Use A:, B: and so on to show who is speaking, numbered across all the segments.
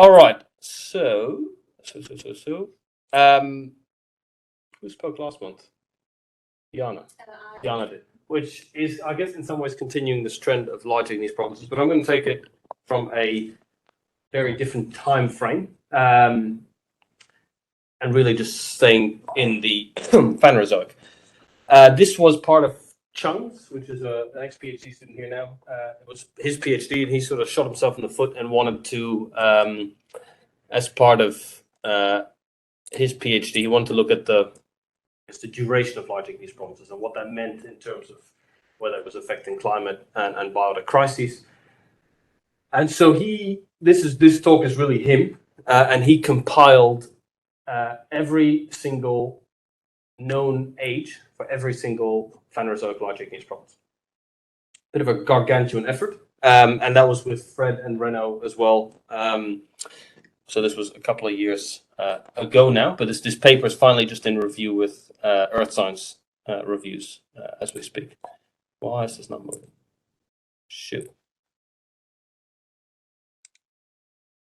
A: All right. So. Who spoke last month? Jana. Jana did. Which is, I guess, in some ways continuing this trend of large igneous provinces, but I'm going to take it from a very different time frame, and really just staying in the Phanerozoic. This was part of Chung's, which is an ex-PhD student here now. It was his PhD, and he sort of shot himself in the foot and wanted to, as part of his PhD, he wanted to look at the duration of large igneous provinces and what that meant in terms of whether it was affecting climate and biotic crises. And so this talk is really him, and he compiled every single known age for every single Phanerozoic large igneous province. Bit of a gargantuan effort, and that was with Fred and Renaud as well. So this was a couple of years ago now, but this paper is finally just in review with Earth Science reviews as we speak. Why is this not moving? Shoot.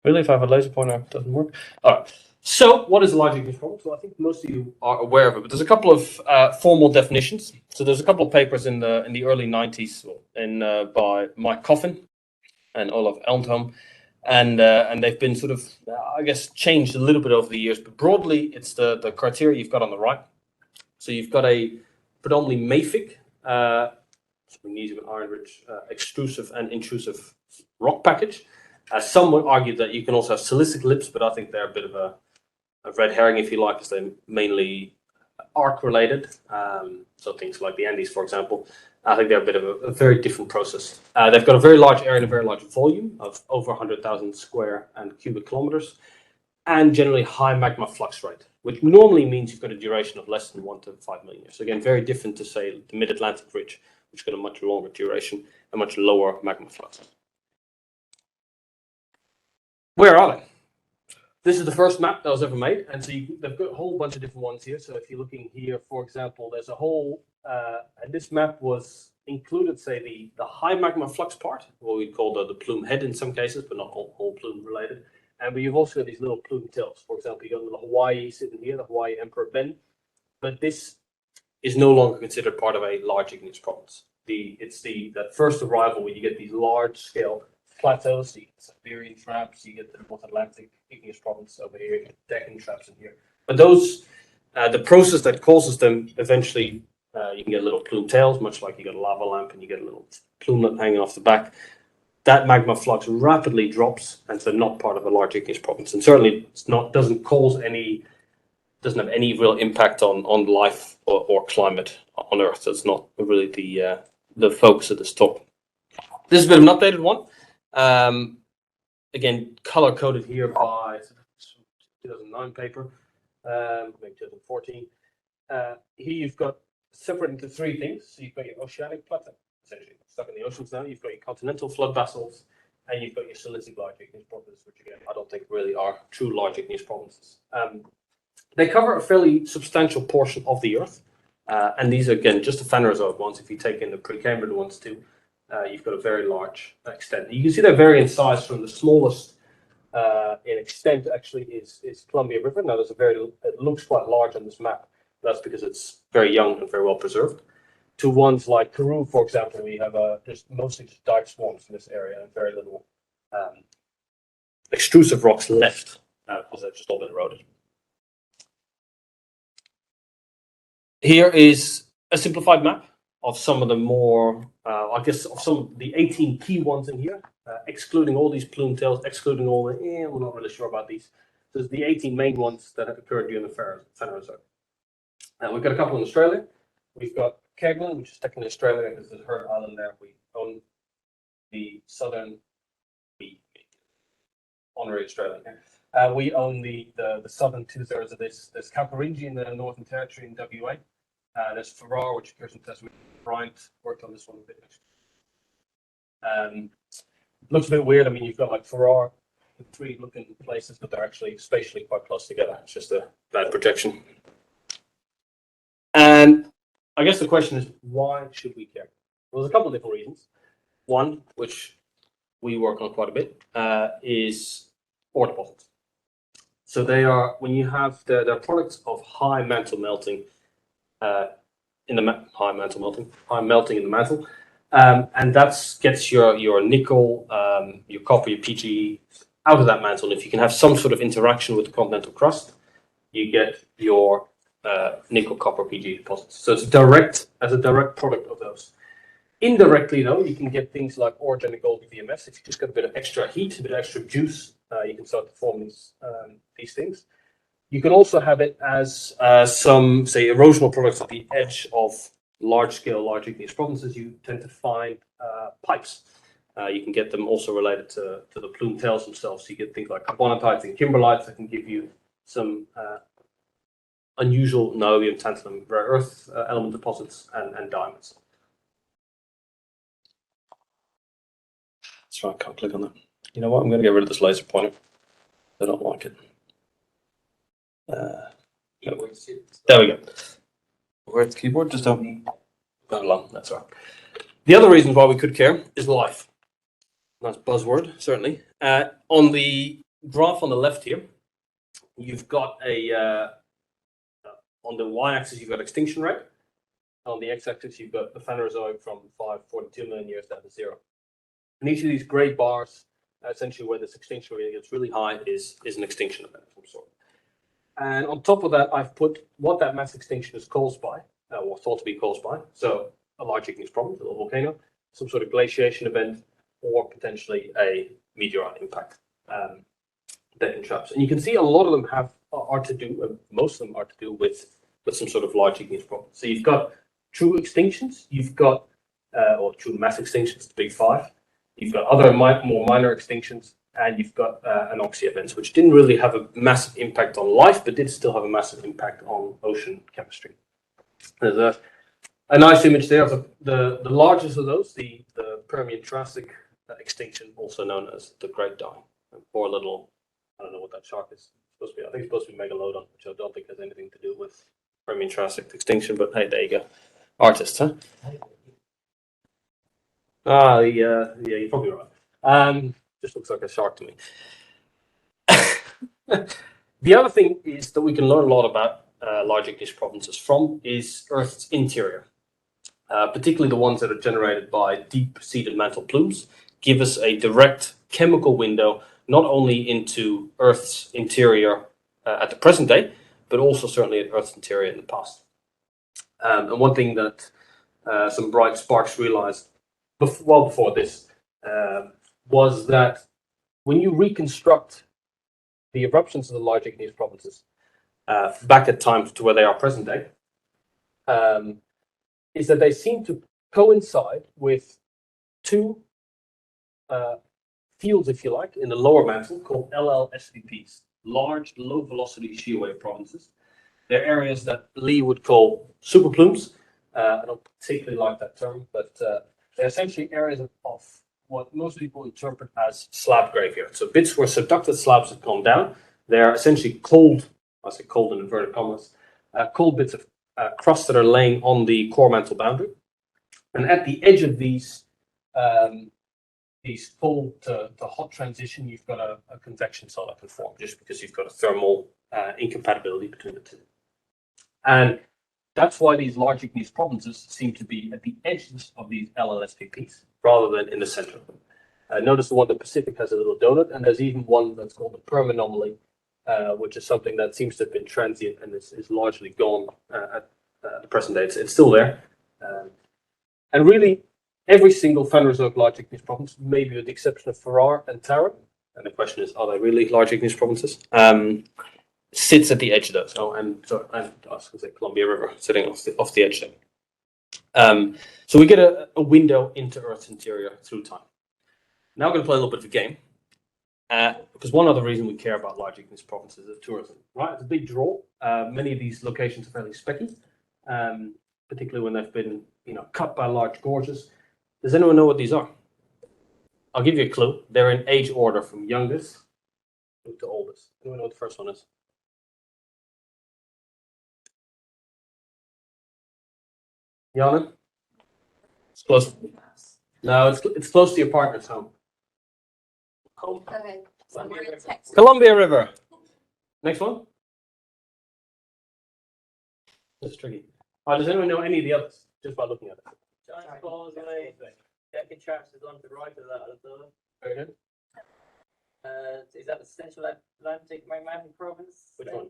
A: Really, if I have a laser pointer, it doesn't work. All right. So what is a large igneous province? Well, I think most of you are aware of it, but there's a couple of formal definitions. So there's a couple of papers in the early 90s by Mike Coffin and Olaf Elmholm. And they've been sort of, I guess, changed a little bit over the years. But broadly, it's the criteria you've got on the right. So you've got a predominantly mafic, magnesium and iron-rich, extrusive and intrusive rock package. Some would argue that you can also have silicic lips, but I think they're a bit of a red herring, if you like, because they're mainly arc-related. So things like the Andes, for example. I think they're a bit of a very different process. They've got a very large area and a very large volume of over 100,000 square and cubic kilometers, and generally high magma flux rate, which normally means you've got a duration of less than 1 to 5 million years. So again, very different to, say, the Mid-Atlantic Ridge, which got a much longer duration and much lower magma flux. Where are they? This is the first map that was ever made, and so they've got a whole bunch of different ones here. So if you're looking here, for example, there's a whole, and this map was included, say, the high magma flux part, what we call the plume head in some cases, but not all plume related. But you've also got these little plume tails. For example, you got the Hawaii sitting here, the Hawaii Emperor Ben, but this is no longer considered part of a large igneous province. It's that first arrival where you get these large scale plateaus, so you get Siberian traps, you get the North Atlantic igneous province over here, you get Deccan traps in here. But those, the process that causes them, eventually you can get little plume tails, much like you get a lava lamp and you get a little plumelet hanging off the back. That magma flux rapidly drops, and so not part of a large igneous province. And certainly doesn't have any real impact on life or climate on Earth. That's not really the focus of this talk. This is a bit of an updated one. Again, color coded here by 2009 paper, maybe 2014. Here you've got separate into three things. So you've got your oceanic plateau, essentially stuck in the oceans now. You've got your continental flood basals, and you've got your silicic large igneous provinces, which again I don't think really are true large igneous provinces. They cover a fairly substantial portion of the Earth, and these are again just the Phanerozoic ones. If you take in the Precambrian ones too. You've got a very large extent. You can see they vary in size from the smallest in extent actually is Columbia River. Now it looks quite large on this map. That's because it's very young and very well preserved. To ones like Karoo, for example, we have there's mostly just dike swarms in this area and very little extrusive rocks left because they've just all been eroded. Here is a simplified map of some of the more, I guess, of some of the 18 key ones in here, excluding all these plume tails, excluding all the, we're not really sure about these. So there's the 18 main ones that have occurred during the Phanerozoic. We've got a couple in Australia. We've got Keglin, which is technically Australia, because there's a Heard Island there. We own the southern, honorary Australian here. We own the southern 2/3 of this. There's Kalkarinji in the Northern Territory in WA. There's Farrar, which occurs in Tasmania. Bryant worked on this one a bit. Looks a bit weird. I mean, you've got like Farrar, three looking places, but they're actually spatially quite close together. It's just a bad projection. And I guess the question is, why should we care? Well, there's a couple of different reasons. One, which we work on quite a bit, is ore deposits. So they are, when you have they're products of high mantle melting high melting in the mantle, and that gets your nickel, your copper, your PGE out of that mantle. And if you can have some sort of interaction with the continental crust, you get your nickel, copper, PGE deposits. So it's as a direct product of those. Indirectly, though, you can get things like orogenic gold VMS. If you just got a bit of extra heat, a bit of extra juice, you can start to form these things. You can also have it as some, say, erosional products at the edge of large-scale, large igneous provinces. You tend to find pipes. You can get them also related to the plume tails themselves. So you get things like carbonatites and kimberlites that can give you some unusual niobium, tantalum, rare earth element deposits and diamonds. That's right, I can't click on that. You know what? I'm going to get rid of this laser pointer. I don't like it. There we go. Where's the keyboard? Just don't need that long. That's all right. The other reason why we could care is life. That's buzzword, certainly. On the graph on the left here, you've got on the y-axis, you've got extinction rate. On the x-axis, you've got the Phanerozoic from 542 million years down to 0. And each of these gray bars, essentially where this extinction rate gets really high, is an extinction event of some sort. And on top of that, I've put what that mass extinction is caused by, or thought to be caused by. So a large igneous province, a little volcano, some sort of glaciation event, or potentially a meteorite impact that entraps. And you can see a lot of them are to do, most of them are to do with some sort of large igneous province. So you've got true extinctions, you've got, or true mass extinctions, the big five. You've got other more minor extinctions, and you've got anoxia events, which didn't really have a massive impact on life, but did still have a massive impact on ocean chemistry. There's a nice image there of the largest of those, the Permian Triassic extinction, also known as the Great Dying. Poor little, I don't know what that shark is supposed to be. I think it's supposed to be Megalodon, which I don't think has anything to do with Permian Triassic extinction, but hey, there you go. Artist, huh? Yeah, you're probably right. Just looks like a shark to me. The other thing is that we can learn a lot about large igneous provinces from is Earth's interior, particularly the ones that are generated by deep-seated mantle plumes, give us a direct chemical window not only into Earth's interior at the present day, but also certainly at Earth's interior in the past. And one thing that some bright sparks realized well before this was that when you reconstruct the eruptions of the large igneous provinces back at times to where they are present day, is that they seem to coincide with two fields, if you like, in the lower mantle called LLSVPs, large low velocity shear wave provinces. They're areas that Lee would call super plumes. I don't particularly like that term, but they're essentially areas of what most people interpret as slab graveyard. So bits where subducted slabs have gone down. They're essentially cold, I say cold in inverted commas, cold bits of crust that are laying on the core mantle boundary. And at the edge of these cold to hot transition, you've got a convection cell that can form just because you've got a thermal incompatibility between the two. And that's why these large igneous provinces seem to be at the edges of these LLSVPs rather than in the center of them. Notice the one in the Pacific has a little donut, and there's even one that's called the Perm anomaly, which is something that seems to have been transient and is largely gone at the present day. It's still there. And really, every single Phanerozoic large igneous province, maybe with the exception of Farrar and Tara, and the question is, are they really large igneous provinces? Sits at the edge of those. Oh, and sorry, I was going to say Columbia River sitting off the edge there. So we get a window into Earth's interior through time. Now we're going to play a little bit of a game. Because one other reason we care about large igneous provinces is tourism, right? It's a big draw. Many of these locations are fairly specky, particularly when they've been, cut by large gorges. Does anyone know what these are? I'll give you a clue. They're in age order from youngest to oldest. Anyone know what the first one is? Yana? It's close. No, it's close to your partner's home.
B: Okay.
A: Columbia River. Next one. That's tricky. Does anyone know any of the others? Just by looking at it.
B: Giant causeway, decking traps is on the right of that.
A: Very good.
B: Is that the Central Atlantic Mountain Province?
A: Which one?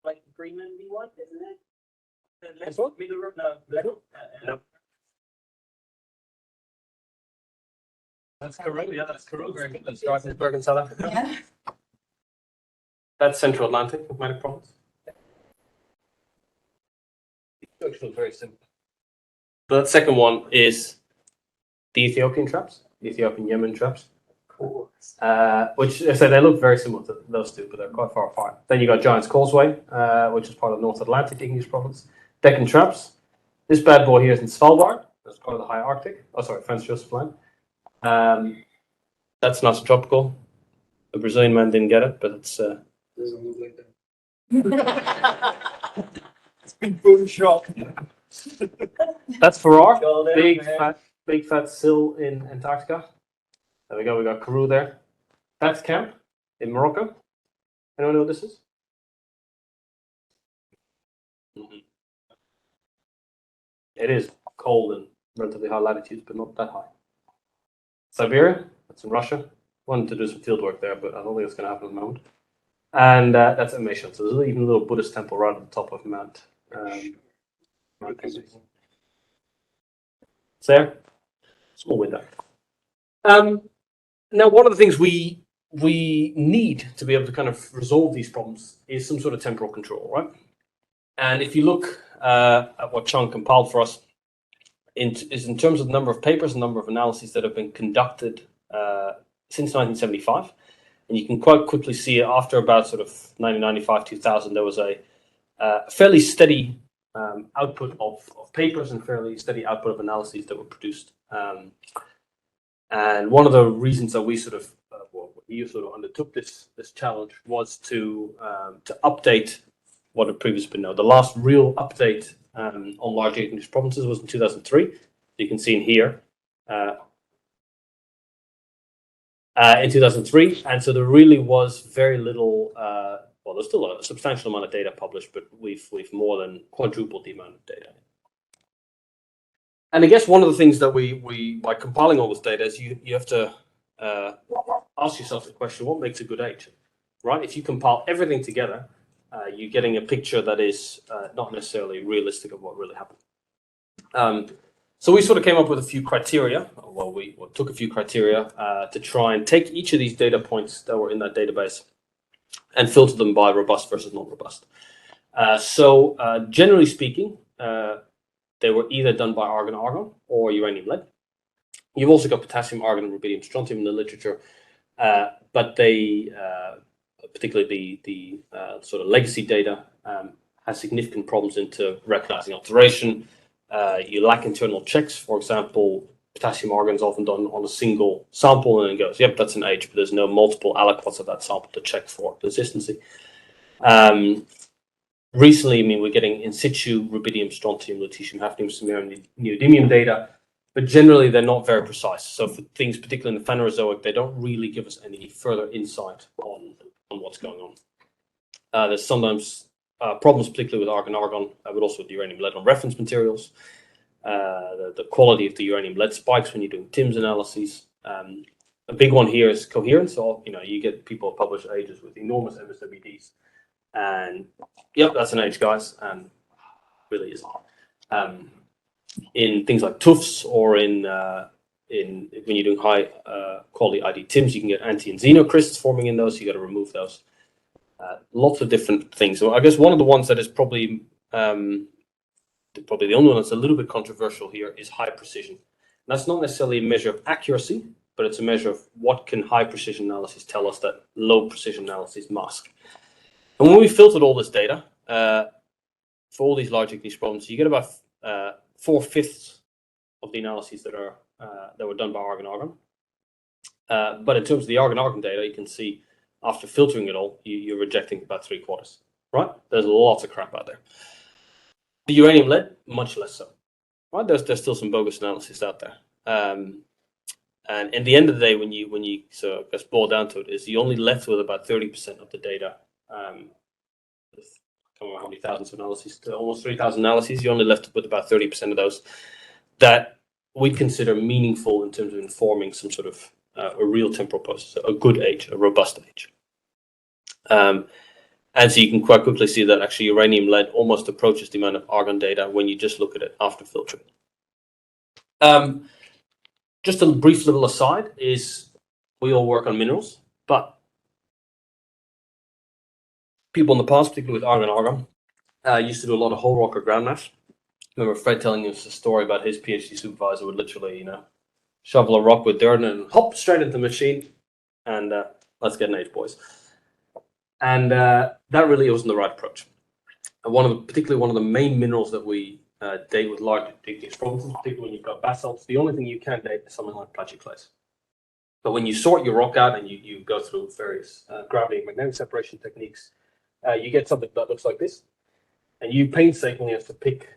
B: Like Greenland one, isn't it?
A: This one?
B: Middle Road? No.
A: No. No. That's Karoo. Yeah, that's Karoo. Very good. That's Drakensberg in South Africa.
C: Yeah.
A: That's Central Atlantic, Atlantic Province. Actually, very simple. The second one is the Ethiopian traps, the Ethiopian Yemen traps. Which I said they look very similar to those two, but they're quite far apart. Then you got Giant's Causeway, which is part of North Atlantic igneous province. Deccan traps. This bad boy here is in Svalbard. That's part of the high Arctic. Oh, sorry, Franz Josef Land. That's not tropical. The Brazilian man didn't get it, but it's.
D: Doesn't look like that. It's been photoshopped.
A: That's Farrar.
B: Go there,
A: Big fat sill in Antarctica. There we go. We got Karoo there. That's Camp in Morocco. Anyone know what this is? It is cold and relatively high latitudes, but not that high. Siberia. That's in Russia. Wanted to do some field work there, but I don't think it's going to happen at the moment. And that's Amation. So there's even a little Buddhist temple right at the top of Mount. It's there. Small window. Now, one of the things we need to be able to kind of resolve these problems is some sort of temporal control, right? And if you look at what Sean compiled for us, in terms of the number of papers, the number of analyses that have been conducted since 1975, and you can quite quickly see after about sort of 1995, 2000, there was a fairly steady output of papers and fairly steady output of analyses that were produced. And one of the reasons that we sort of, you sort of undertook this challenge was to update what had previously been known. The last real update on large igneous provinces was in 2003. You can see in here. In 2003, and so there really was very little. Well, there's still a substantial amount of data published, but we've more than quadrupled the amount of data. And I guess one of the things that we by compiling all this data is you have to ask yourself the question: what makes a good age? Right? If you compile everything together, you're getting a picture that is not necessarily realistic of what really happened. So we sort of came up with a few criteria. Well, we took a few criteria to try and take each of these data points that were in that database and filter them by robust versus non-robust. So generally speaking, they were either done by argon-argon or uranium-lead. You've also got potassium, argon, and rubidium, strontium in the literature, but they, particularly the sort of legacy data, has significant problems into recognizing alteration. You lack internal checks. For example, potassium argon is often done on a single sample and it goes, yep, that's an H, but there's no multiple aliquots of that sample to check for consistency. Recently, I mean, we're getting in situ rubidium, strontium, lutetium, hafnium, samarium, neodymium data, but generally they're not very precise. So for things, particularly in the Phanerozoic, they don't really give us any further insight on what's going on. There's sometimes problems, particularly with argon-argon, but also with uranium-lead on reference materials. The quality of the uranium-lead spikes when you're doing TIMS analyses. A big one here is coherence. So, you get people publish ages with enormous MSWDs. And, yep, that's an age, guys, and really isn't. In things like TUFs or in when you're doing high quality ID TIMS, you can get anti and xenocrysts forming in those. So you got to remove those. Lots of different things. So I guess one of the ones that is probably the only one that's a little bit controversial here is high precision. And that's not necessarily a measure of accuracy, but it's a measure of what can high precision analysis tell us that low precision analysis mask. And when we filtered all this data for all these large igneous problems, you get about 4/5 of the analyses that were done by argon-argon. But in terms of the argon-argon data, you can see after filtering it all, you're rejecting about 3/4. Right? There's lots of crap out there. The uranium-lead, much less so. Right? There's still some bogus analysis out there. And in the end of the day, when you so I guess boil down to it, is you're only left with about 30% of the data. I can't remember how many thousands of analyses, almost 3,000 analyses. You're only left with about 30% of those that we consider meaningful in terms of informing some sort of a real temporal process, a good age, a robust age. And so you can quite quickly see that actually uranium lead almost approaches the amount of argon data when you just look at it after filtering. Just a brief little aside is we all work on minerals, but people in the past, particularly with argon, used to do a lot of whole rock or ground mass. I remember Fred telling us a story about his PhD supervisor would literally, shovel a rock with dirt and hop straight into the machine and let's get an age, boys. And that really wasn't the right approach. And particularly one of the main minerals that we date with large igneous provinces, particularly when you've got basalts, the only thing you can date is something like plagioclase. But when you sort your rock out and you go through various gravity and magnetic separation techniques, you get something that looks like this. And you painstakingly have to pick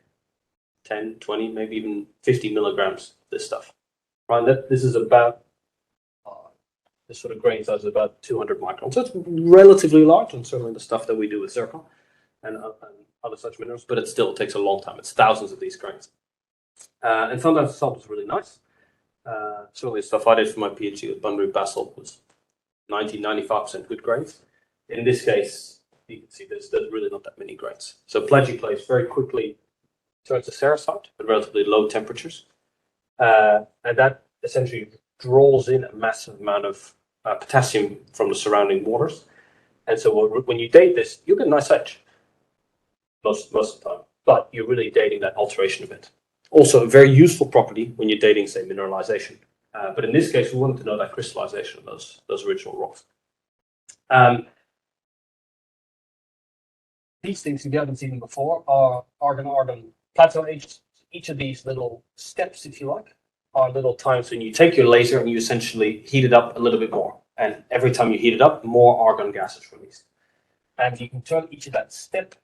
A: 10, 20, maybe even 50 milligrams of this stuff. Right? This is about, this sort of grain size is about 200 microns. So it's relatively large, and certainly the stuff that we do with zircon and other such minerals, but it still takes a long time. It's thousands of these grains. And sometimes the salt is really nice. Certainly the stuff I did for my PhD with Bunbury basalt was 95% good grains. In this case, you can see there's really not that many grains. So plagioclase very quickly turns to sericite at relatively low temperatures. And that essentially draws in a massive amount of potassium from the surrounding waters. And so when you date this, you get a nice edge most of the time, but you're really dating that alteration event. Also, a very useful property when you're dating, say, mineralization. But in this case, we wanted to know that crystallization of those original rocks. These things, if you haven't seen them before, are argon-argon plateau ages. Each of these little steps, if you like, are little times when you take your laser and you essentially heat it up a little bit more. And every time you heat it up, more argon gas is released. And you can turn each of that step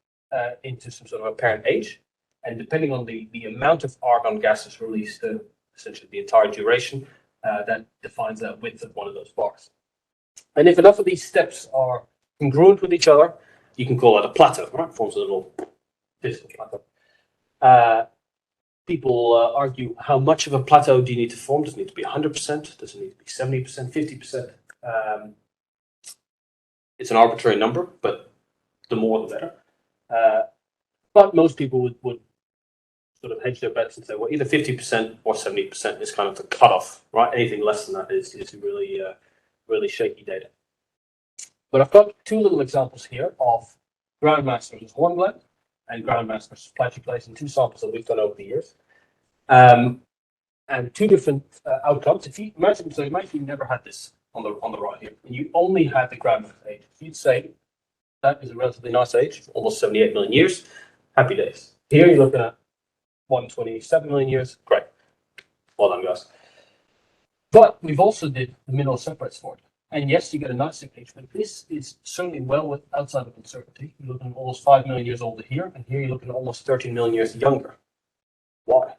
A: into some sort of apparent age. And depending on the amount of argon gases released, essentially the entire duration, that defines the width of one of those bars. And if enough of these steps are congruent with each other, you can call that a plateau, right? It forms a little physical plateau. People argue how much of a plateau do you need to form? Does it need to be 100%? Does it need to be 70%, 50%? It's an arbitrary number, but the more the better. But most people would sort of hedge their bets and say, well, either 50% or 70% is kind of the cutoff, right? Anything less than that is really, really shaky data. But I've got two little examples here of ground mass versus hornblende and ground mass versus plagioclase in two samples that we've done over the years. And two different outcomes. If you imagine, you never had this on the right here, and you only had the ground mass age. You'd say that is a relatively nice age, almost 78 million years. Happy days. Here you're looking at 127 million years. Great. Well done, guys. But we've also did the mineral separates for it. And yes, you get a nice age, but this is certainly well outside of uncertainty. You're looking at almost 5 million years older here, and here you're looking at almost 13 million years younger. Why?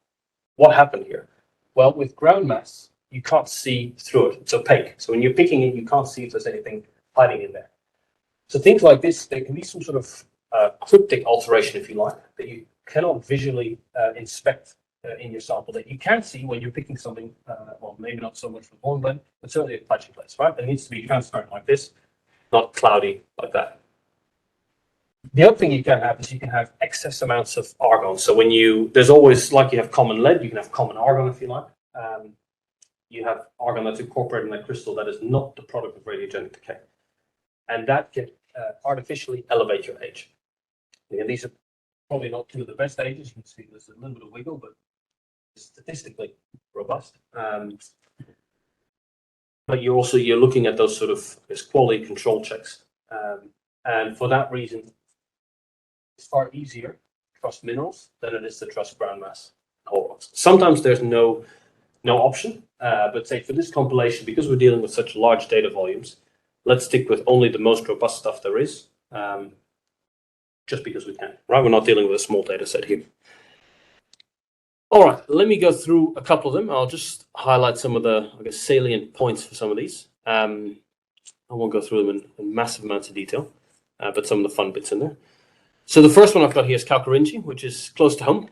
A: What happened here? Well, with ground mass, you can't see through it. It's opaque. So when you're picking it, you can't see if there's anything hiding in there. So things like this, there can be some sort of cryptic alteration, if you like, that you cannot visually inspect in your sample that you can see when you're picking something, well, maybe not so much from hornblende, but certainly a plagioclase, right? It needs to be transparent like this, not cloudy like that. The other thing you can have is you can have excess amounts of argon. So when there's always, like you have common lead, you can have common argon if you like. You have argon that's incorporated in that crystal that is not the product of radiogenic decay. And that can artificially elevate your age. Again, these are probably not two of the best ages. You can see there's a little bit of wiggle, but it's statistically robust. But you're looking at those sort of quality control checks. And for that reason, it's far easier to trust minerals than it is to trust ground mass whole rocks. Sometimes there's no option, but say for this compilation, because we're dealing with such large data volumes, let's stick with only the most robust stuff there is, just because we can, right? We're not dealing with a small data set here. All right, let me go through a couple of them. I'll just highlight some of the, I guess, salient points for some of these. I won't go through them in massive amounts of detail, but some of the fun bits in there. So the first one I've got here is Calcarinci, which is close to home.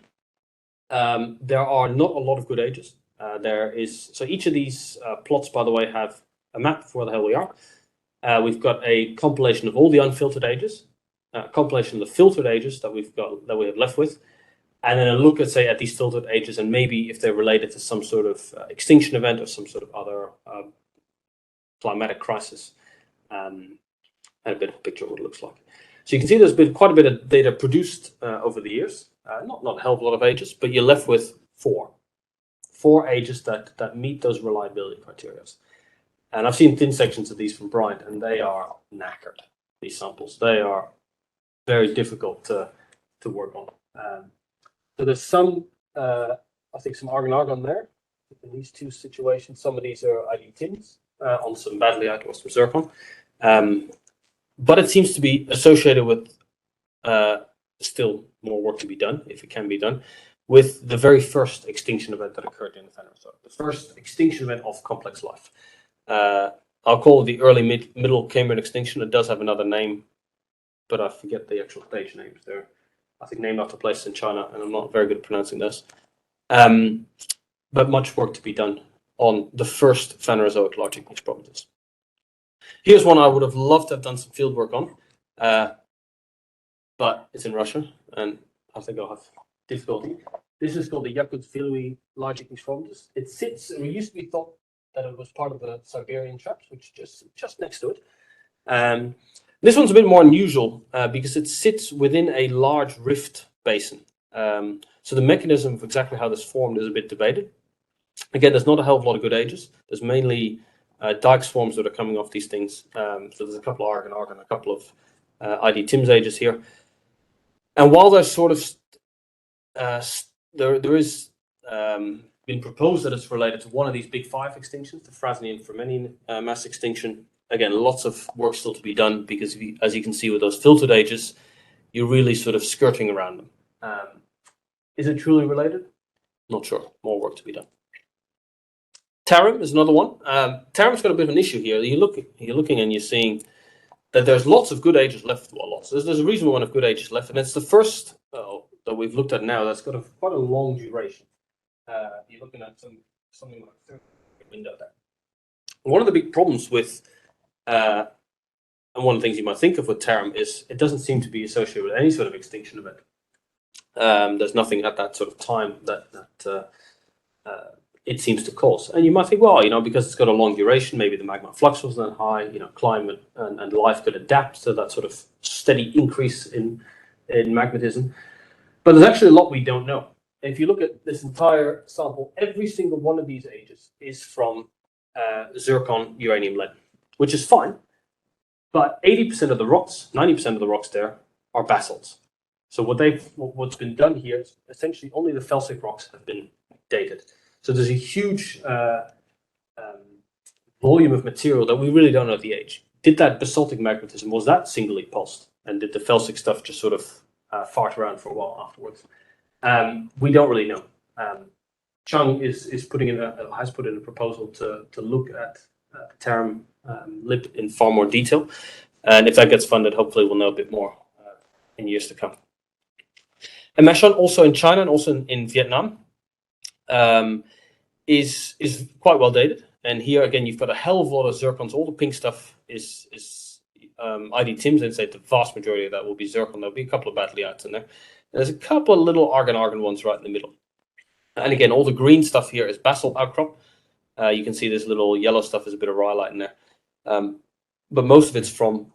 A: There are not a lot of good ages. So each of these plots, by the way, have a map for where the hell we are. We've got a compilation of all the unfiltered ages, a compilation of the filtered ages that we have left with, and then a look at these filtered ages and maybe if they're related to some sort of extinction event or some sort of other climatic crisis, and a bit of a picture of what it looks like. So you can see there's been quite a bit of data produced over the years, not a hell of a lot of ages, but you're left with four ages that meet those reliability criteria. And I've seen thin sections of these from Bryant, and they are knackered, these samples. They are very difficult to work on. So there's some, I think some argon there in these two situations. Some of these are IDTIMs on some badliite or some zircon. But it seems to be associated with still more work to be done, if it can be done, with the very first extinction event that occurred in the Phanerozoic, the first extinction event of complex life. I'll call it the early middle Cambrian extinction. It does have another name, but I forget the actual stage names. They're, I think, named after places in China, and I'm not very good at pronouncing those. But much work to be done on the first Phanerozoic large igneous provinces. Here's one I would have loved to have done some field work on, but it's in Russia, and I think I'll have difficulty. This is called the Yakut-Vilui large igneous provinces. It sits, we used to be thought that it was part of the Siberian traps, which is just next to it. This one's a bit more unusual because it sits within a large rift basin. So the mechanism of exactly how this formed is a bit debated. Again, there's not a hell of a lot of good ages. There's mainly dike swarms that are coming off these things. So there's a couple of argon, a couple of ID-TIMS ages here. And while there's sort of, there is been proposed that it's related to one of these big five extinctions, the Frasnian Fromennian mass extinction. Again, lots of work still to be done because, as you can see with those filtered ages, you're really sort of skirting around them. Is it truly related? Not sure. More work to be done. Tarim is another one. Tarim's got a bit of an issue here. You're looking and you're seeing that there's lots of good ages left. Well, lots. There's a reasonable amount of good ages left, and it's the first that we've looked at now that's got quite a long duration. You're looking at something like 30 window there. One of the big problems with, and one of the things you might think of with Tarim is it doesn't seem to be associated with any sort of extinction event. There's nothing at that sort of time that it seems to cause. And you might think, well, because it's got a long duration, maybe the magma flux wasn't that high, climate and life could adapt to that sort of steady increase in magmatism. But there's actually a lot we don't know. If you look at this entire sample, every single one of these ages is from zircon, uranium, lead, which is fine. But 80% of the rocks, 90% of the rocks there are basalts. So what's been done here is essentially only the felsic rocks have been dated. So there's a huge volume of material that we really don't know the age. Did that basaltic magmatism, was that singly pulsed? And did the felsic stuff just sort of fart around for a while afterwards? We don't really know. Chung has put in a proposal to look at Tarim lip in far more detail. And if that gets funded, hopefully we'll know a bit more in years to come. And Mashon, also in China and also in Vietnam, is quite well dated. And here again, you've got a hell of a lot of zircons. All the pink stuff is ID-TIMS. I'd say the vast majority of that will be zircon. There'll be a couple of badliites in there. There's a couple of little argon ones right in the middle. And again, all the green stuff here is basalt outcrop. You can see this little yellow stuff is a bit of rhyolite in there. But most of it's from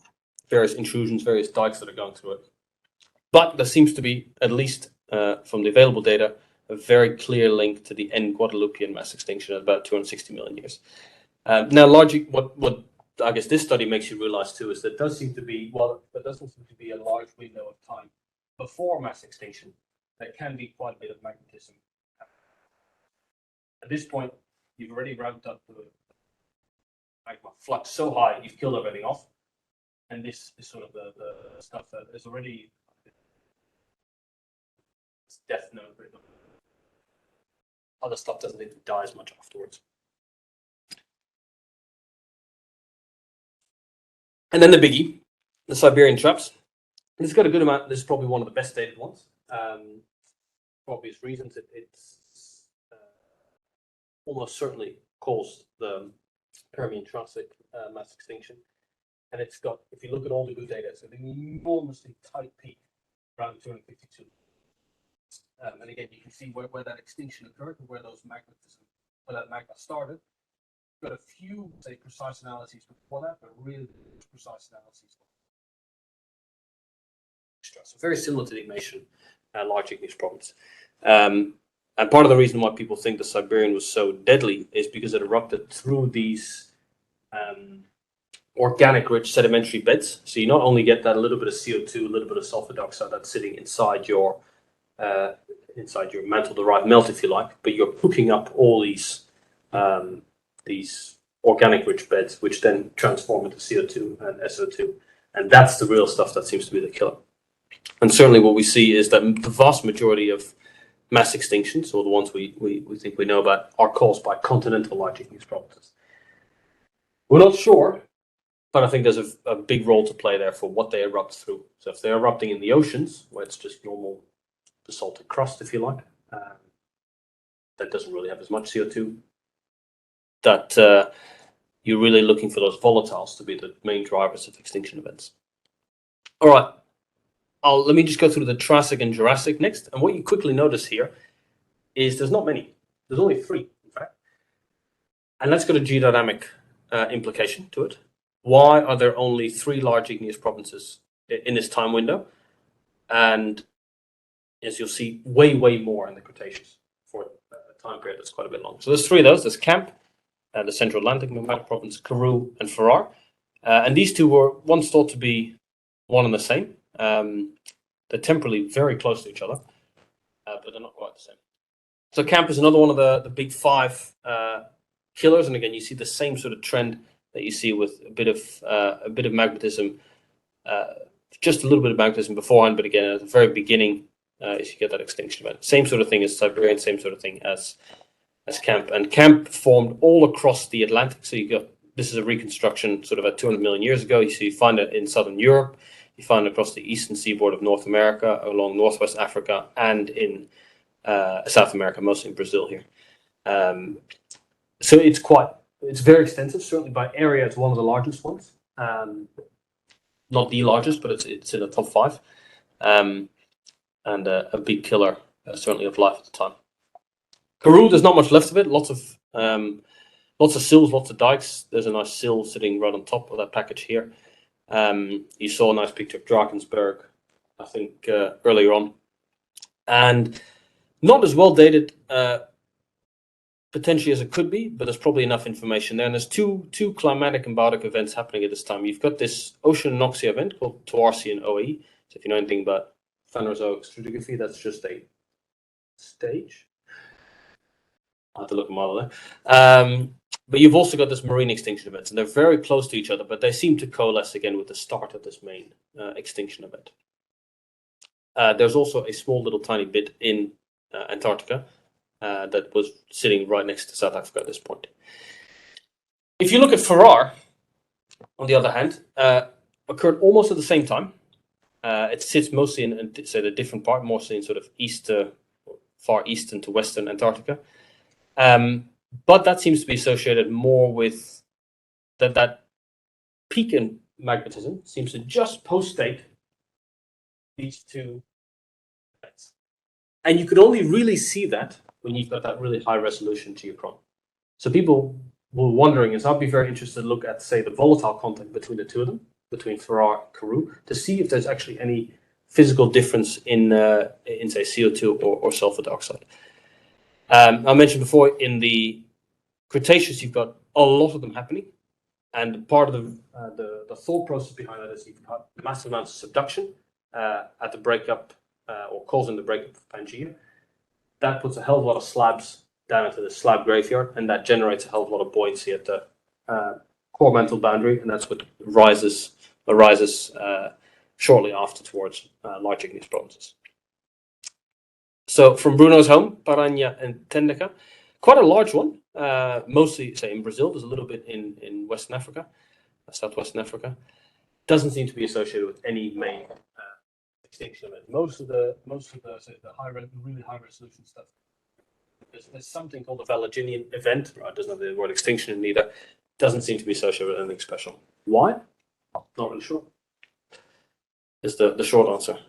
A: various intrusions, various dikes that are going through it. But there seems to be, at least from the available data, a very clear link to the end Guadalupean mass extinction at about 260 million years. Now, what I guess this study makes you realize too is that there doesn't seem to be a large window of time before mass extinction. There can be quite a bit of magnetism. At this point, you've already ramped up the magma flux so high, you've killed everything off. And this is sort of the stuff that is already death note. other stuff doesn't need to die as much afterwards. And then the biggie, the Siberian traps. This has got a good amount. This is probably one of the best dated ones. For obvious reasons, it's almost certainly caused the Permian Triassic mass extinction. And it's got, if you look at all the good data, it's an enormously tight peak around 252. And again, you can see where that extinction occurred and where that magma started. Got a few, say, precise analyses before that, but really precise analyses. So very similar to the Ignatian large igneous province. And part of the reason why people think the Siberian was so deadly is because it erupted through these organic rich sedimentary beds. So you not only get that a little bit of CO2, a little bit of sulfur dioxide that's sitting inside your mantle derived melt, if you like, but you're hooking up all these organic rich beds, which then transform into CO2 and SO2. And that's the real stuff that seems to be the killer. And certainly what we see is that the vast majority of mass extinctions, or the ones we think we know about, are caused by continental large igneous provinces. We're not sure, but I think there's a big role to play there for what they erupt through. So if they're erupting in the oceans, where it's just normal basaltic crust, if you like, that doesn't really have as much CO2, that you're really looking for those volatiles to be the main drivers of extinction events. All right. Let me just go through the Triassic and Jurassic next. And what you quickly notice here is there's not many. There's only 3, in fact. And that's got a geodynamic implication to it. Why are there only 3 large igneous provinces in this time window? And as you'll see, way more in the Cretaceous for a time period that's quite a bit long. So there's 3 of those. There's Camp, the Central Atlantic magmatic province, Karoo, and Farrar. And these 2 were once thought to be one and the same. They're temporally very close to each other, but they're not quite the same. So Camp is another one of the big 5 killers, and again, you see the same sort of trend that you see with a bit of magmatism, just a little bit of magmatism beforehand, but again, at the very beginning, is you get that extinction event. Same sort of thing as Siberian, same sort of thing as Camp, and Camp formed all across the Atlantic. So this is a reconstruction sort of at 200 million years ago. So you find it in southern Europe. You find it across the eastern seaboard of North America, along northwest Africa, and in South America, mostly in Brazil here. So it's very extensive. Certainly by area, it's one of the largest ones. Not the largest, but it's in the top 5, and a big killer, certainly of life at the time. Karoo, there's not much left of it. Lots of sills, lots of dikes. There's a nice sill sitting right on top of that package here. You saw a nice picture of Drakensberg, I think, earlier on. And not as well dated potentially as it could be, but there's probably enough information there. And there's two climatic and biotic events happening at this time. You've got this ocean anoxia event called Toarcian OE. So if you know anything about Phanerozoic stratigraphy, that's just a stage. I'll have to look at the model there. But you've also got this marine extinction events, and they're very close to each other, but they seem to coalesce again with the start of this main extinction event. There's also a small little tiny bit in Antarctica that was sitting right next to South Africa at this point. If you look at Farrar, on the other hand, occurred almost at the same time. It sits mostly in, say, the different part, mostly in sort of far eastern to western Antarctica. But that seems to be associated more with that peak in magmatism seems to just post-date these 2 events. And you could only really see that when you've got that really high resolution geochron. So people were wondering, I'd be very interested to look at, say, the volatile content between the 2 of them, between Farrar and Karoo, to see if there's actually any physical difference in say, CO2 or sulfur dioxide. I mentioned before, in the Cretaceous, you've got a lot of them happening, and part of the thought process behind that is you've got massive amounts of subduction at the breakup or causing the breakup of Pangaea. That puts a hell of a lot of slabs down into the slab graveyard, and that generates a hell of a lot of buoyancy at the core mantle boundary, and that's what arises shortly after towards large igneous provinces. So from Bruno's home, Paranha and Tendeca, quite a large one, mostly say in Brazil. There's a little bit in Western Africa, Southwestern Africa. Doesn't seem to be associated with any main extinction event. Most of the say, the really high resolution stuff. There's something called a Valentinian event. Right, doesn't have the word extinction in either. Doesn't seem to be associated with anything special. Why? Not really sure. Is the short answer.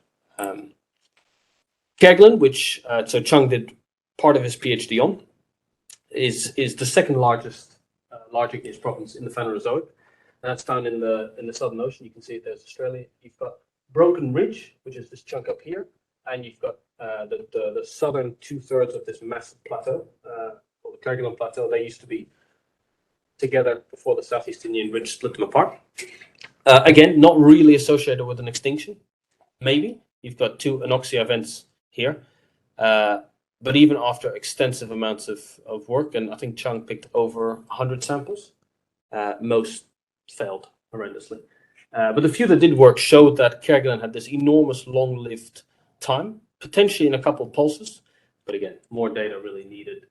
A: Kerguelen, which so Chung did part of his PhD on, is the second largest large igneous province in the Phanerozoic. And that's found in the Southern Ocean. You can see it there's Australia. You've got Broken Ridge, which is this chunk up here, and you've got the southern 2/3 of this massive plateau, called the Kerguelen Plateau. They used to be together before the Southeast Indian Ridge split them apart. Again, not really associated with an extinction. Maybe you've got two anoxia events here, but even after extensive amounts of work, and I think Chung picked over 100 samples, most failed horrendously. But the few that did work showed that Kerguelen had this enormous long-lived time, potentially in a couple of pulses, but again, more data really needed.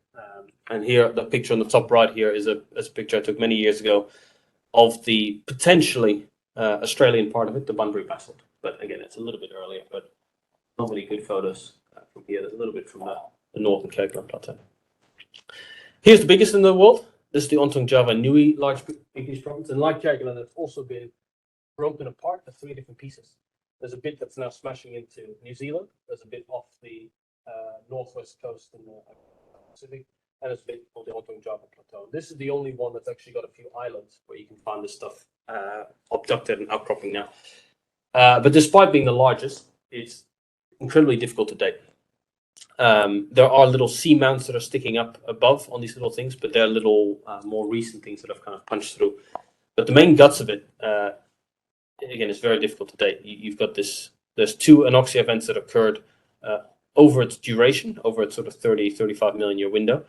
A: And here, the picture on the top right here is a picture I took many years ago of the potentially Australian part of it, the Bunbury basalt. But again, it's a little bit earlier, but not really good photos from here. There's a little bit from the northern Kerguelen plateau. Here's the biggest in the world. This is the Ontong Java Nui large igneous province. And like Kerguelen, it's also been broken apart into 3 different pieces. There's a bit that's now smashing into New Zealand. There's a bit off the northwest coast in the Pacific. And there's a bit called the Ontong Java Plateau. This is the only one that's actually got a few islands where you can find this stuff abducted and outcropping now. But despite being the largest, it's incredibly difficult to date. There are little sea mounts that are sticking up above on these little things, but they're little more recent things that have kind of punched through. But the main guts of it, again, it's very difficult to date. You've got this, there's 2 anoxia events that occurred over its duration, over its sort of 35 million year window.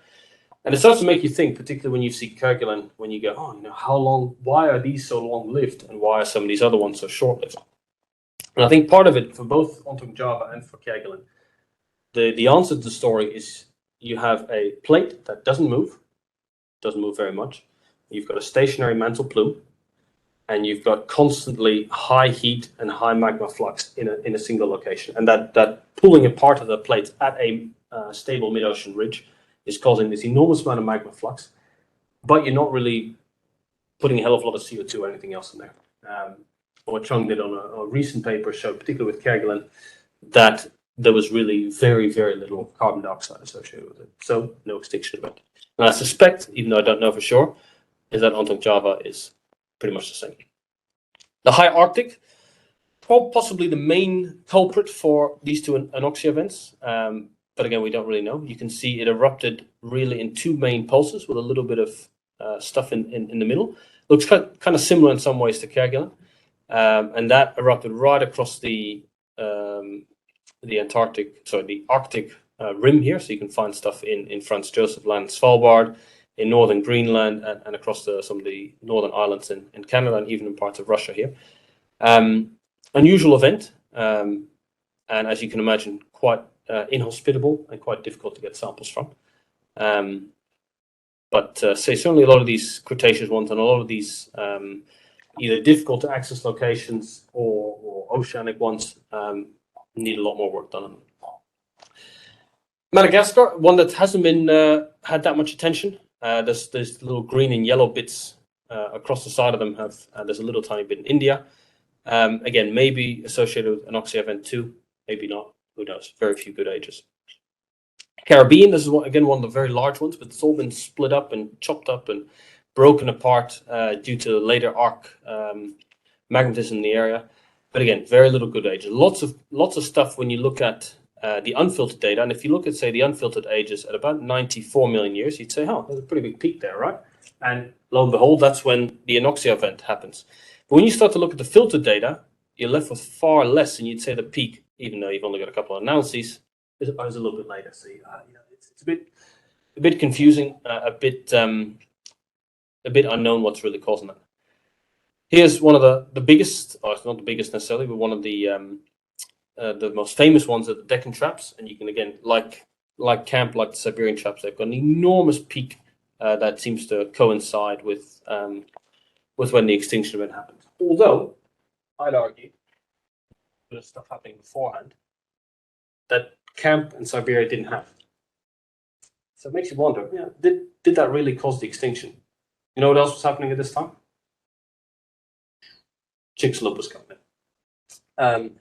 A: And it starts to make you think, particularly when you see Kerguelen, when you go, oh, how long, why are these so long lived and why are some of these other ones so short lived? And I think part of it for both Ontong Java and for Kerguelen, the answer to the story is you have a plate that doesn't move very much. You've got a stationary mantle plume, and you've got constantly high heat and high magma flux in a single location. And that pulling apart of the plates at a stable mid-ocean ridge is causing this enormous amount of magma flux, but you're not really putting a hell of a lot of CO2 or anything else in there. What Chung did on a recent paper showed, particularly with Kerguelen, that there was really very, very little carbon dioxide associated with it. So no extinction event. And I suspect, even though I don't know for sure, is that Ontong Java is pretty much the same. The high Arctic, possibly the main culprit for these 2 anoxia events. But again, we don't really know. You can see it erupted really in 2 main pulses with a little bit of stuff in the middle. Looks kind of similar in some ways to Kerguelen. And that erupted right across the Arctic rim here. So you can find stuff in Franz Josef Land, Svalbard, in northern Greenland, and across some of the northern islands in Canada, and even in parts of Russia here. Unusual event, and as you can imagine, quite inhospitable and quite difficult to get samples from. But certainly a lot of these Cretaceous ones and a lot of these either difficult to access locations or oceanic ones need a lot more work done on them. Madagascar, one that hasn't been had that much attention. There's little green and yellow bits across the side of them. There's a little tiny bit in India. Again, maybe associated with anoxia event 2, maybe not. Who knows? Very few good ages. Caribbean, this is again one of the very large ones, but it's all been split up and chopped up and broken apart due to later arc magnetism in the area. But again, very little good ages. Lots of stuff when you look at the unfiltered data, and if you look at, say, the unfiltered ages at about 94 million years, you'd say, oh, there's a pretty big peak there, right? And lo and behold, that's when the anoxia event happens. But when you start to look at the filtered data, you're left with far less, and you'd say the peak, even though you've only got a couple of analyses, is a little bit later. So it's a bit confusing, a bit unknown what's really causing that. Here's one of the biggest, or it's not the biggest necessarily, but one of the the most famous ones are the Deccan traps, and you can again like the Siberian traps, they've got an enormous peak that seems to coincide with when the extinction event happened. Although I'd argue there's stuff happening beforehand that Camp and Siberia didn't have. So it makes you wonder, did that really cause the extinction? You know what else was happening at this time? Chicxulub was coming in.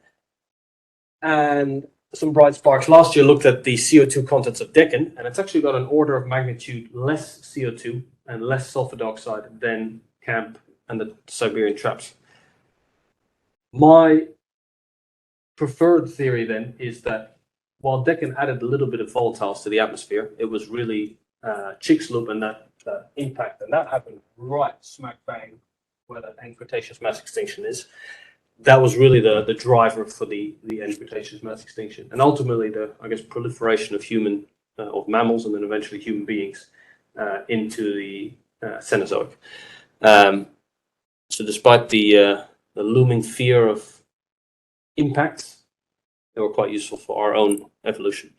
A: And some bright sparks last year looked at the CO2 contents of Deccan, and it's actually got an order of magnitude less CO2 and less sulfur dioxide than Camp and the Siberian traps. My preferred theory then is that while Deccan added a little bit of volatiles to the atmosphere, it was really Chicxulub and that impact, and that happened right smack bang where that end Cretaceous mass extinction is. That was really the driver for the end Cretaceous mass extinction, and ultimately the proliferation of of mammals and then eventually human beings into the Cenozoic. So despite the looming fear of impacts, they were quite useful for our own evolution.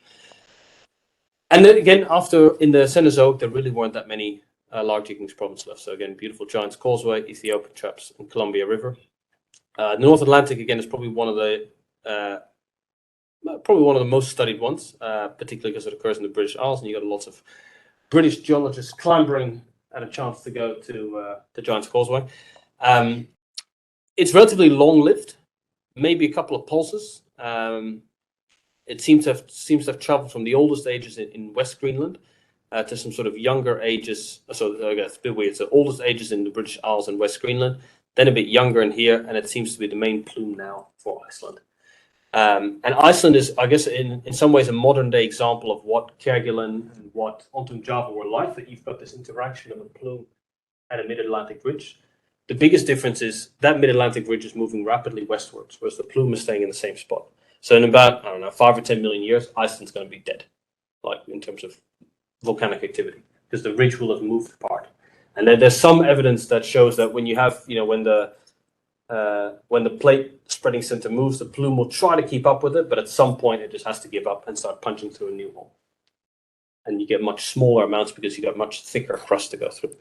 A: And then again, after in the Cenozoic, there really weren't that many large igneous problems left. So again, beautiful Giant's Causeway, Ethiopian traps, and Columbia River. The North Atlantic again is probably one of the most studied ones, particularly because it occurs in the British Isles, and you got lots of British geologists clambering at a chance to go to the Giant's Causeway. It's relatively long-lived, maybe a couple of pulses. It seems to have traveled from the oldest ages in West Greenland to some sort of younger ages. So I guess a bit weird. It's the oldest ages in the British Isles and West Greenland, then a bit younger in here, and it seems to be the main plume now for Iceland. And Iceland is, I guess, in some ways a modern day example of what Kerguelen and what Ontum Java were like, that you've got this interaction of a plume and a mid-Atlantic ridge. The biggest difference is that mid-Atlantic ridge is moving rapidly westwards, whereas the plume is staying in the same spot. So in about, 5 or 10 million years, Iceland's going to be dead, like in terms of volcanic activity, because the ridge will have moved apart. And then there's some evidence that shows that when you have, when the plate spreading center moves, the plume will try to keep up with it, but at some point it just has to give up and start punching through a new hole. And you get much smaller amounts because you got much thicker crust to go through.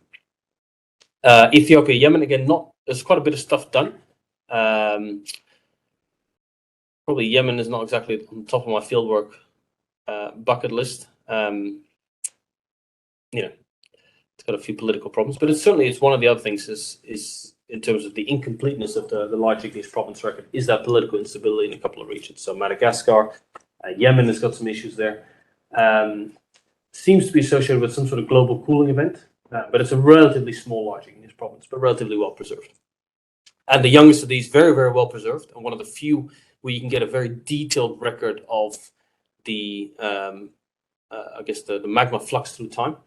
A: Ethiopia, Yemen, again, there's quite a bit of stuff done. Probably Yemen is not exactly on the top of my fieldwork bucket list. It's got a few political problems, but it's one of the other things is in terms of the incompleteness of the large igneous province record, is that political instability in a couple of regions. So Madagascar, Yemen has got some issues there. Seems to be associated with some sort of global cooling event, but it's a relatively small large igneous province, but relatively well preserved. And the youngest of these, very, very well preserved, and one of the few where you can get a very detailed record of the magma flux through time,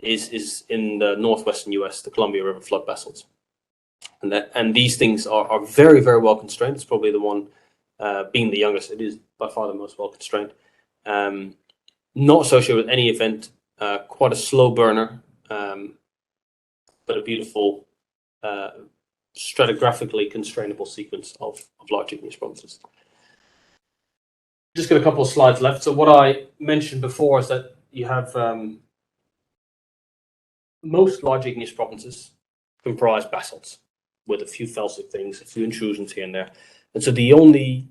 A: is in the northwestern US, the Columbia River flood basalts. And these things are very, very well constrained. It's probably the one, being the youngest, it is by far the most well constrained. Not associated with any event, quite a slow burner, but a beautiful stratigraphically constrainable sequence of large igneous provinces. Just got a couple of slides left. So what I mentioned before is that you have most large igneous provinces comprise basalts with a few felsic things, a few intrusions here and there. And so the only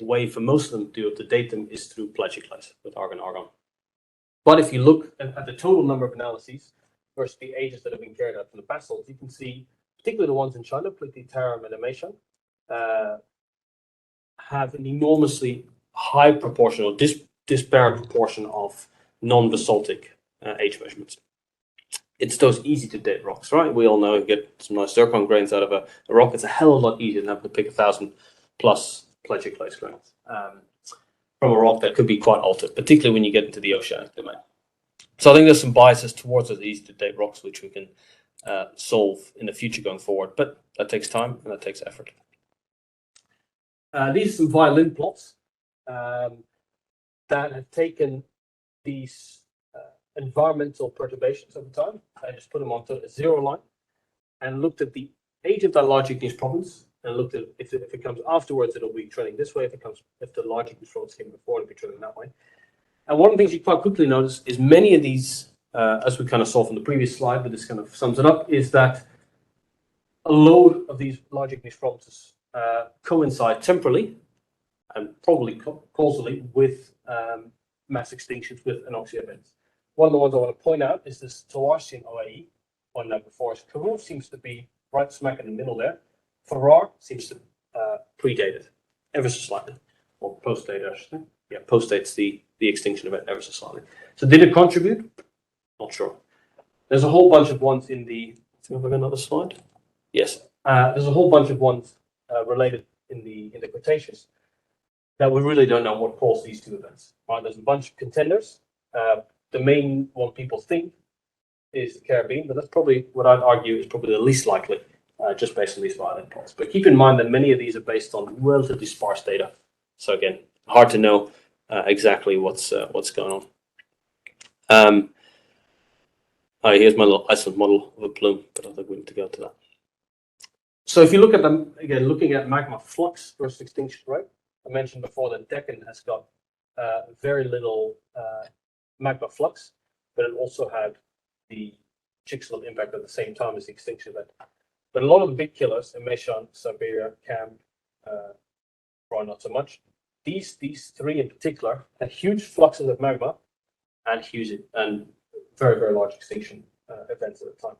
A: way for most of them to date them is through plagioclase with argon-argon. But if you look at the total number of analyses versus the ages that have been carried out from the basalts, you can see, particularly the ones in China, Pliti, Tarim, and Ameshan, have an enormously high proportion or disparate proportion of non-basaltic age measurements. It's those easy to date rocks, right? We all know you get some nice zircon grains out of a rock. It's a hell of a lot easier than having to pick 1,000 plus plagioclase grains from a rock that could be quite altered, particularly when you get into the oceanic domain. So I think there's some biases towards those easy to date rocks, which we can solve in the future going forward, but that takes time and that takes effort. These are some violin plots that have taken these environmental perturbations over time. I just put them onto a zero line and looked at the age of that large igneous province and looked at if it comes afterwards, it'll be trending this way. If the large igneous fronts came before, it'll be trending that way. And one of the things you quite quickly notice is many of these, as we kind of saw from the previous slide, but this kind of sums it up, is that a load of these large igneous fronts coincide temporally and probably causally with mass extinctions with anoxia events. One of the ones I want to point out is this Toarcian OAE, one number 4. Karoo seems to be right smack in the middle there. Farrar seems to predate it ever so slightly, or post-date, I should say. Yeah, post-dates the extinction event ever so slightly. So did it contribute? Not sure. There's a whole bunch of ones in the. Have I got another slide? Yes. There's a whole bunch of ones related in the Cretaceous that we really don't know what caused these two events. Right? There's a bunch of contenders. The main one people think is the Caribbean, but that's probably what I'd argue is probably the least likely, just based on these violent pulses. But keep in mind that many of these are based on relatively sparse data. So again, hard to know exactly what's going on. Here's my little Iceland model of a plume, but I don't think we need to go to that. So if you look at them again, looking at magma flux versus extinction rate, I mentioned before that Deccan has got very little magma flux, but it also had the Chicxulub impact at the same time as the extinction event. But a lot of the big killers, Emeshan, Siberia, Cam, probably not so much. These three in particular had huge fluxes of magma and very, very large extinction events at the time.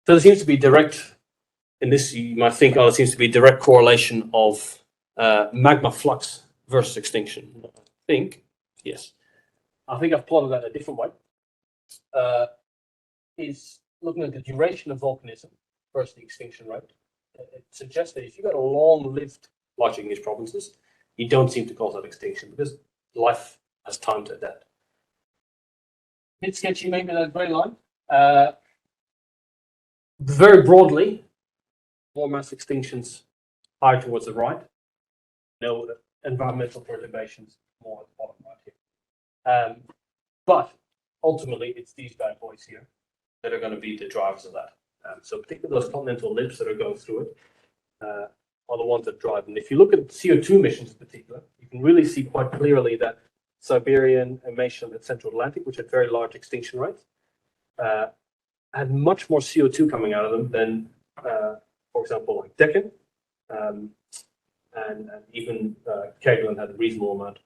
A: So there seems to be direct, in this you might think, there seems to be direct correlation of magma flux versus extinction. I think, yes. I think I've plotted that a different way. Is looking at the duration of volcanism versus the extinction rate. It suggests that if you've got a long-lived large igneous provinces, you don't seem to cause that extinction because life has time to adapt. Bit sketchy, maybe that grey line. Very broadly, more mass extinctions higher towards the right. No environmental perturbations more at the bottom right here. But ultimately, it's these bad boys here that are going to be the drivers of that. So particularly those continental libs that are going through it are the ones that drive. And if you look at CO2 emissions in particular, you can really see quite clearly that Siberian, Emeshan, and Central Atlantic, which had very large extinction rates, had much more CO2 coming out of them than, for example, like Deccan, and even Kerguelen had a reasonable amount.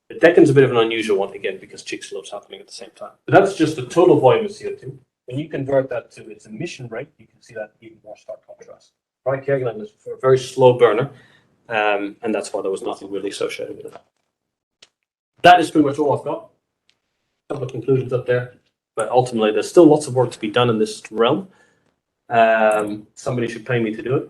A: But Deccan's a bit of an unusual one, again, because Chicxulub's happening at the same time. But that's just the total volume of CO2. When you convert that to its emission rate, you can see that even more stark contrast. Right, Kerguelen is a very slow burner, and that's why there was nothing really associated with it. That is pretty much all I've got. A couple of conclusions up there, but ultimately there's still lots of work to be done in this realm. Somebody should pay me to do it.